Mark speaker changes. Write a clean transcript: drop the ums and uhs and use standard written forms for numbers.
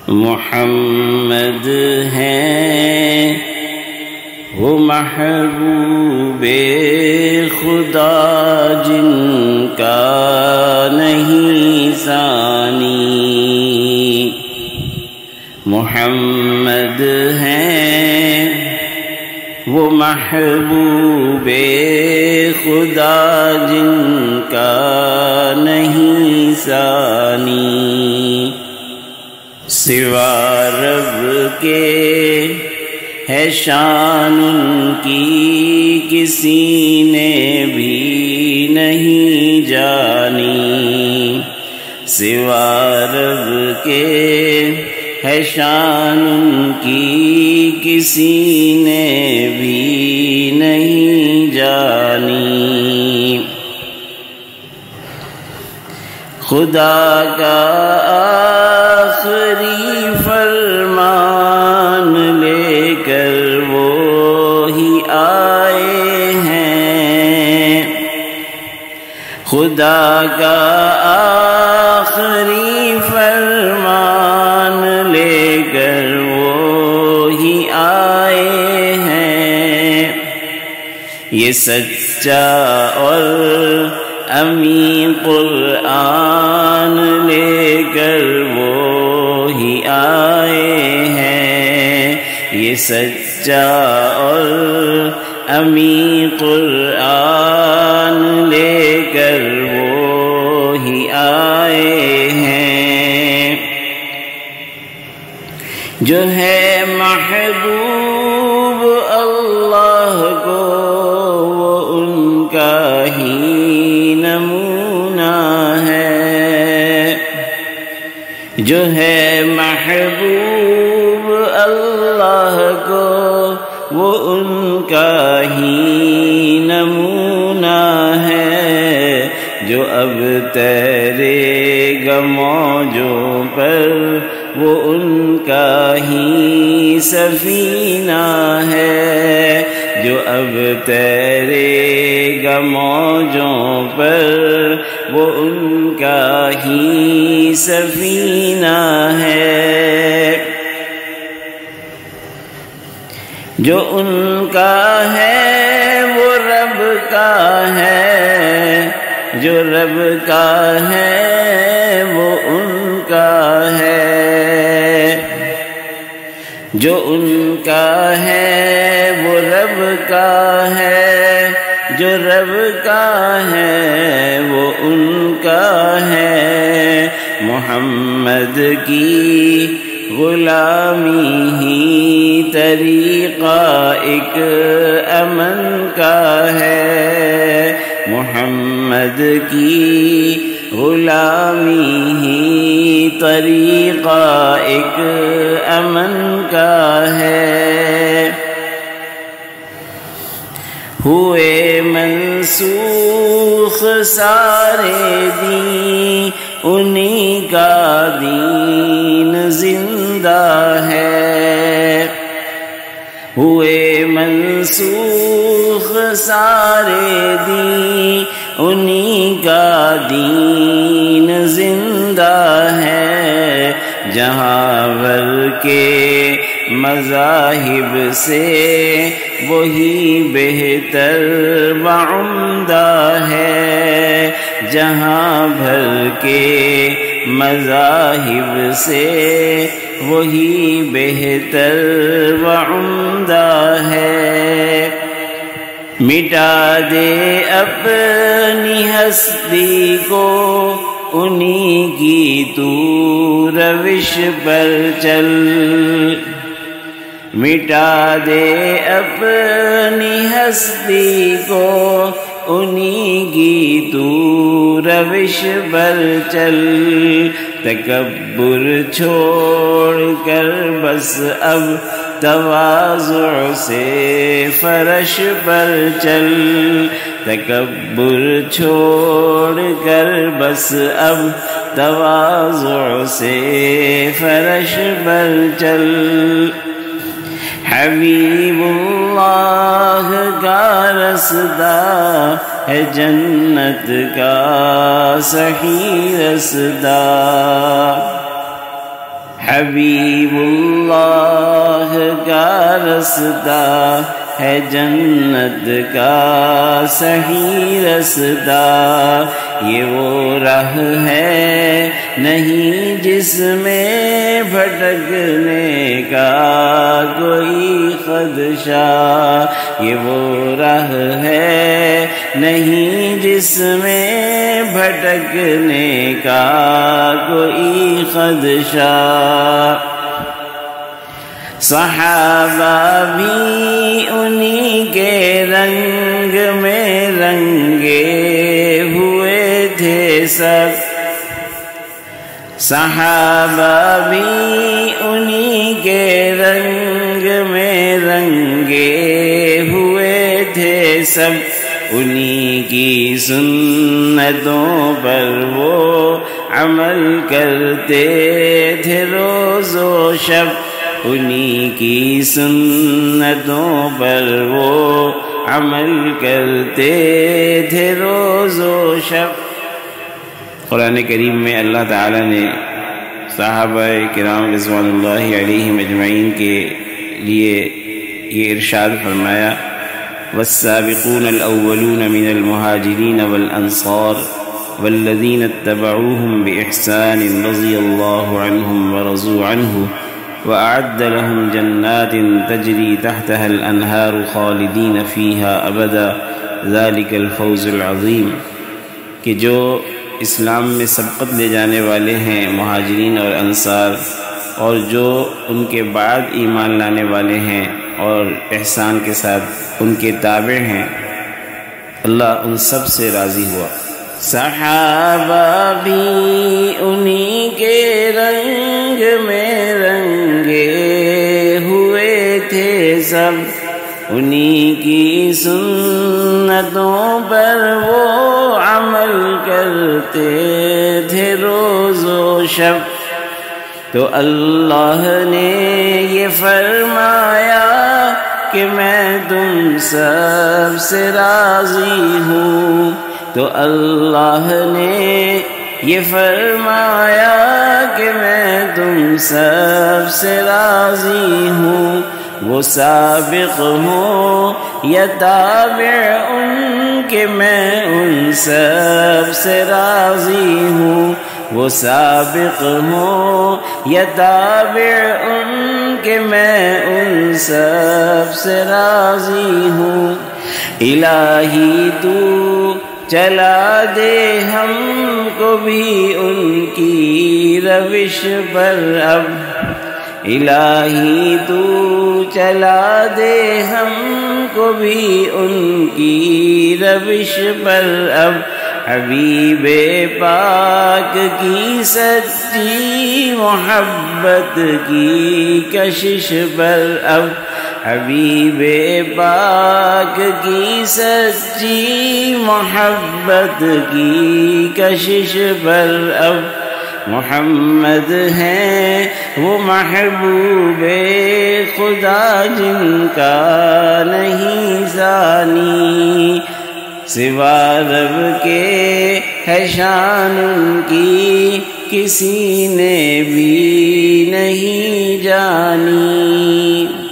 Speaker 1: محمد ہیں وہ محبوب خدا جن کا نہیں ثانی، محمد ہیں وہ محبوب خدا جن کا نہیں ثانی، سوا رب کے ہے شان ان کی کسی نے بھی نہیں جانی، سوا رب کے ہے شان ان کی کسی نے بھی نہیں جانی، خدا کا آخری فرمان لے کر وہی آئے ہیں، خدا کا آخری فرمان لے کر وہی آئے ہیں، یہ سچا اور امین قرآن لے کر وہی آئے ہیں، یہ سچا اور امین قرآن لے کر وہی آئے ہیں، جو ہے محبوب اللہ کو وہ ان کا ہی نمونہ ہے، جو ہے محبوب اللہ کو وہ ان کا ہی نمونہ ہے، جو اب تیرے گا موجوں پر وہ ان کا ہی سفینہ ہے، جو اب تیرے گا موجوں پر وہ ان کا ہی سفینہ ہے، جو ان کا ہے وہ رب کا ہے، جو رب کا ہے وہ ان کا ہے، جو ان کا ہے وہ رب کا ہے، جو رب کا ہے وہ ان کا ہے، محمد کی غلامی ہی طریقہ ایک امن کا ہے، محمد کی غلامی ہی طریقہ ایک امن کا ہے، ہوئے منسوخ سارے دین انہی کا دین زندہ ہے، ہوئے منسوخ سارے دین انہی کا دین زندہ ہے، جہاں ور کے مذاہب سے وہی بہتر و عمدہ ہے، جہاں بھر کے مذاہب سے وہی بہتر و عمدہ ہے، مٹا دے اپنی ہستی کو انہی کی تو روش پر چل، مٹا دے اپنی ہستی کو انہی کی تو روش پر چل، تکبر چھوڑ کر بس اب تواضع سے فرش پر چل، تکبر چھوڑ کر بس اب تواضع سے فرش پر چل، حبیب اللہ کا رسدہ ہے جنت کا صحیح رسدہ، حبیب اللہ کا رسدہ ہے جنت کا صحیح رسدہ، یہ وہ راہ ہے نہیں جس میں بھٹکنے کا کوئی خدشہ، یہ وہ راہ ہے نہیں جس میں بھٹکنے کا کوئی خدشہ۔ صحابہ بھی انہی کے رنگ میں رنگے ہوئے تھے سب، صحابہ بھی انہی کے رنگ میں رنگے ہوئے تھے سب، انہی کی سنتوں پر وہ عمل کرتے تھے روز و شب، انہی کی سنتوں پر وہ عمل کرتے تھے روز و شب۔ قرآن کریم میں اللہ تعالیٰ نے صحابہ کرام رضوان اللہ علیہم اجمعین کے لیے یہ ارشاد فرمایا، والسابقون الاولون من المہاجرین والانصار والذین اتبعوهم بإحسان رضی اللہ عنہم ورضوا عنہ وأعد لهم جنات تجری تحتها الأنہار خالدین فیہا ابدا ذلک الفوز العظیم، کہ جو اسلام میں سبقت لے جانے والے ہیں مہاجرین اور انصار، اور جو ان کے بعد ایمان لانے والے ہیں اور احسان کے ساتھ ان کے تابع ہیں، اللہ ان سب سے راضی ہوا۔ صحابہ بھی انہی کے رنگ میں رنگے ہوئے تھے سب، انہی کی سنتوں پر وہ عمل کرتے تھے روز و شب، تو اللہ نے یہ فرمایا کہ میں تم سب سے راضی ہوں، تو اللہ نے یہ فرمایا کہ میں تم سب سے راضی ہوں، وہ سابق ہوں یا تابع ان کے میں ان سب سے راضی ہوں، وہ سابق ہوں یا تابع ان کے میں ان سب سے راضی ہوں۔ الہی تو چلا دے ہم کو بھی ان کی روش پر اب، الہی تو چلا دے ہم کو بھی ان کی روش پر اب، حبیب پاک کی سچی محبت کی کشش پر اب، حبیب پاک کی سچی محبت کی کشش پر اب، محمد ہیں وہ محبوب خدا جن کا نہیں ثانی، سوا رب کے ہے شان ان کی کسی نے بھی نہیں جانی۔